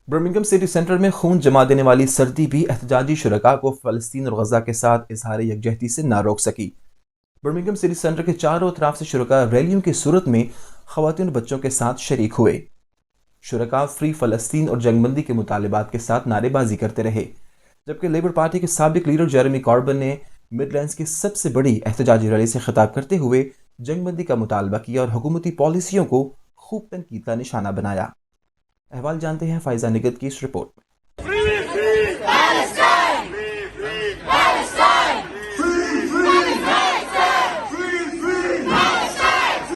Birmingham city centre میں خون جما دینے والی سردی بھی احتجاجی شرکاء کو فلسطین اور غزہ کے ساتھ اظہار یکجہتی سے نہ روک سکی۔ برمنگھم سٹی سینٹر کے چاروں اطراف سے شرکاء ریلیوں کی صورت میں خواتین اور بچوں کے ساتھ شریک ہوئے۔ شرکاء فری فلسطین اور جنگ بندی کے مطالبات کے ساتھ نعرے بازی کرتے رہے، جبکہ لیبر پارٹی کے سابق لیڈر جیرمی کاربن نے مڈلینڈز کی سب سے بڑی احتجاجی ریلی سے خطاب کرتے ہوئے جنگ بندی کا مطالبہ کیا اور حکومتی پالیسیوں کو خوب تنقید کا نشانہ بنایا۔ احوال جانتے ہیں فائزہ نگت کی اس رپورٹ میں۔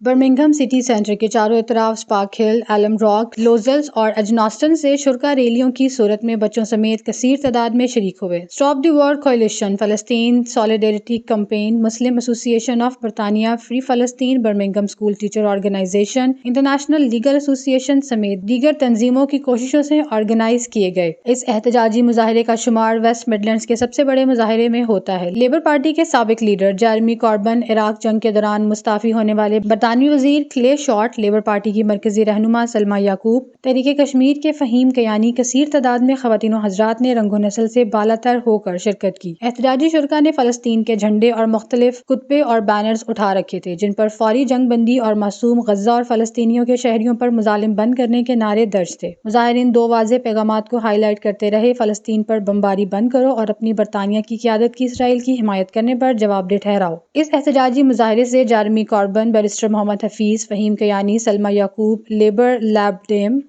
برمنگھم سٹی سینٹر کے چاروں اطراف سپاک ہل، ایلم راک، لوزلز اور اجناسٹن سے شرکاء ریلیوں کی صورت میں بچوں سمیت کثیر تعداد میں شریک ہوئے۔ اسٹاپ دی وار کولیشن، فلسطین سالیڈیرٹی کمپین، مسلم ایسوسی ایشن آف برطانیہ، فری فلسطین، Birmingham school teacher organisation, international legal association سمیت دیگر تنظیموں کی کوششوں سے آرگنائز کیے گئے۔ اس احتجاجی مظاہرے کا شمار ویسٹ مڈلینڈز کے سب سے بڑے مظاہرے میں ہوتا ہے۔ لیبر پارٹی کے سابق لیڈر جیرمی کاربن، عراق جنگ کے دوران مستعفی ہونے والے برطانوی وزیر کلے شارٹ، لیبر پارٹی کی مرکزی رہنما سلمہ یعقوب، تحریک کشمیر کے فہیم کیانی، کثیر تعداد میں خواتین و حضرات نے رنگ و نسل سے بالاتر ہو کر شرکت کی۔ احتجاجی شرکاء نے فلسطین کے جھنڈے اور مختلف خطبے اور بینرز اٹھا رکھے تھے، جن پر فوری جنگ بندی اور معصوم غزہ اور فلسطینیوں کے شہریوں پر مظالم بند کرنے کے نعرے درج تھے۔ مظاہرین دو واضح پیغامات کو ہائی لائٹ کرتے رہے: فلسطین پر بمباری بند کرو اور اپنی برطانیہ کی قیادت کی اسرائیل کی حمایت کرنے پر جواب دہ ٹھہراؤ۔ اس احتجاجی مظاہرے سے جیرمی کاربن، بیرسٹر محمد حفیظ، فہیم کیانی، سلمہ یعقوب، لیبر لیب ڈیم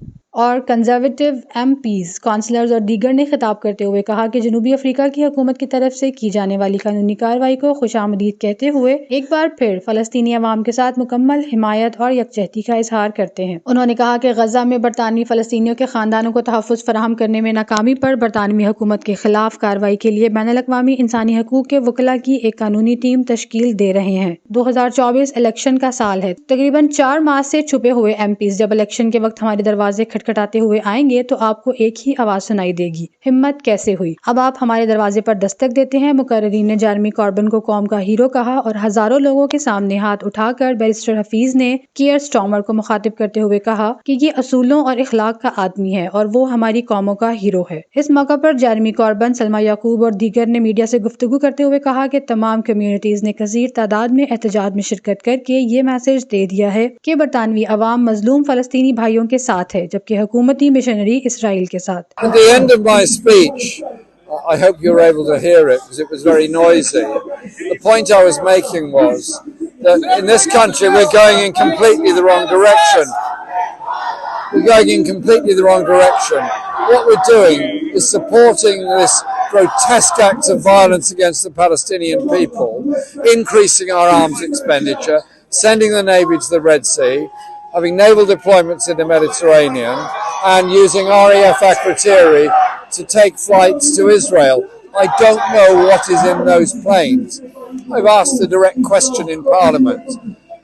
اور کنزرویٹو ایم پیز، کونسلرز اور دیگر نے خطاب کرتے ہوئے کہا کہ جنوبی افریقہ کی حکومت کی طرف سے کی جانے والی قانونی کارروائی کو خوش آمدید کہتے ہوئے ایک بار پھر فلسطینی عوام کے ساتھ مکمل حمایت اور یکجہتی کا اظہار کرتے ہیں۔ انہوں نے کہا کہ غزہ میں برطانوی فلسطینیوں کے خاندانوں کو تحفظ فراہم کرنے میں ناکامی پر برطانوی حکومت کے خلاف کارروائی کے لیے بین الاقوامی انسانی حقوق کے وکلاء کی ایک قانونی ٹیم تشکیل دے رہے ہیں۔ 2024 الیکشن کا سال ہے۔ تقریباً 4 ماہ سے چھپے ہوئے ایم پیز جب الیکشن کے وقت ہمارے دروازے کھٹکھٹاتے ہوئے آئیں گے تو آپ کو ایک ہی آواز سنائی دے گی: ہمت کیسے ہوئی؟ اب آپ ہمارے دروازے پر دستک دیتے ہیں۔ مقررین نے جیرمی کاربن کو قوم کا ہیرو کہا اور ہزاروں لوگوں کے سامنے ہاتھ اٹھا کر بیرسٹر حفیظ نے کیئر سٹارمر کو مخاطب کرتے ہوئے کہا کہ یہ اصولوں اور اخلاق کا آدمی ہے اور وہ ہماری قوموں کا ہیرو ہے۔ اس موقع پر جیرمی کاربن، سلمہ یعقوب اور دیگر نے میڈیا سے گفتگو کرتے ہوئے کہا کہ تمام کمیونٹیز نے کثیر تعداد میں احتجاج میں شرکت کر کے یہ میسج دے دیا ہے کہ برطانوی عوام مظلوم فلسطینی بھائیوں کے ساتھ ہے، جبکہ حکومتی مشنری اسرائیل کے ساتھ۔ At the end of my speech, I hope you were able to hear it because it was very noisy. The point I was making was that in this country we're going in completely the wrong direction. We're going in completely the wrong direction. What we're doing is supporting this grotesque act of violence against the Palestinian people, increasing our arms expenditure, sending the Navy to the Red Sea, having naval deployments in the Mediterranean, and using RAF Akrotiri to take flights to Israel. I don't know what is in those planes. I've asked a direct question in Parliament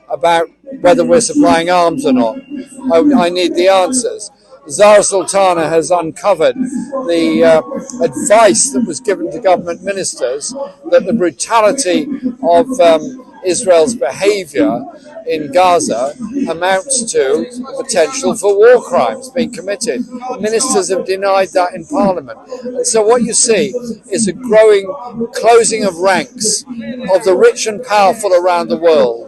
about whether we're supplying arms or not. I need the answers. Zara Sultana has uncovered the advice that was given to government ministers that the brutality of Israel's behaviour in Gaza amounts to potential for war crimes being committed. Ministers have denied that in Parliament. And so what you see is a growing closing of ranks of the rich and powerful around the world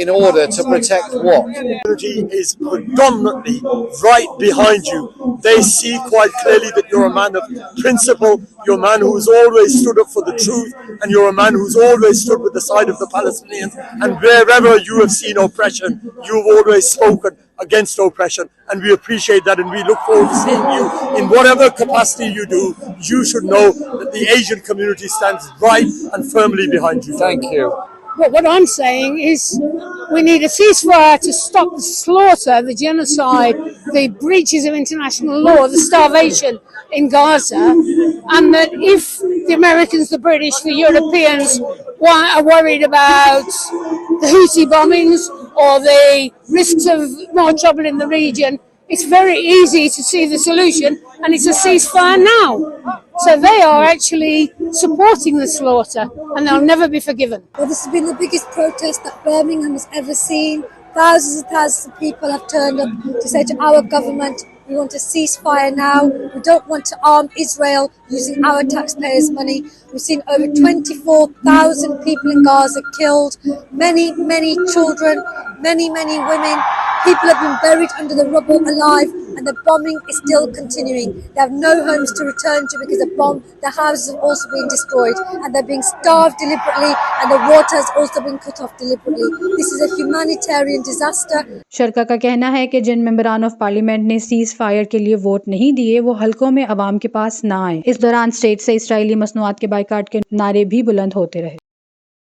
in order to protect what? The community is predominantly right behind you. They see quite clearly that you're a man of principle, you're a man who's always stood up for the truth, and you're a man who's always stood with the side of the Palestinians. And wherever you have seen oppression, you've always spoken against oppression, and we appreciate that, and we look forward to seeing you in whatever capacity you do. You should know that the Asian community stands right and firmly behind you. Thank you. But what I'm saying is we need a ceasefire to stop the slaughter, the genocide, the breaches of international law, the starvation in Gaza, and that if the Americans, the British, the Europeans are worried about the Houthi bombings or the risks of more trouble in the region, it's very easy to see the solution, and it's a ceasefire now. So they are actually supporting the slaughter, and they'll never be forgiven. Well, this has been the biggest protest that Birmingham has ever seen. Thousands and thousands of people have turned up to say to our government, We want a ceasefire now. We don't want to arm Israel using our taxpayers' money. We've seen over 24,000 people in Gaza killed, many, many children, many, many women. People have been buried under the rubble alive, and the bombing is still continuing. They have no homes to return to because their houses have also been destroyed, and they're being starved deliberately, and the water has also been cut off deliberately. This is a humanitarian disaster. शरका का कहना है कि जिन मेंबरान of parliament ने cease fire के लिए vote नहीं दिए वो हलकों में अवाम के पास ना आए। इस दौरान स्टेट से इसराइली मसनूआत के बाइकाट के नारे भी बुलंद होते रहे।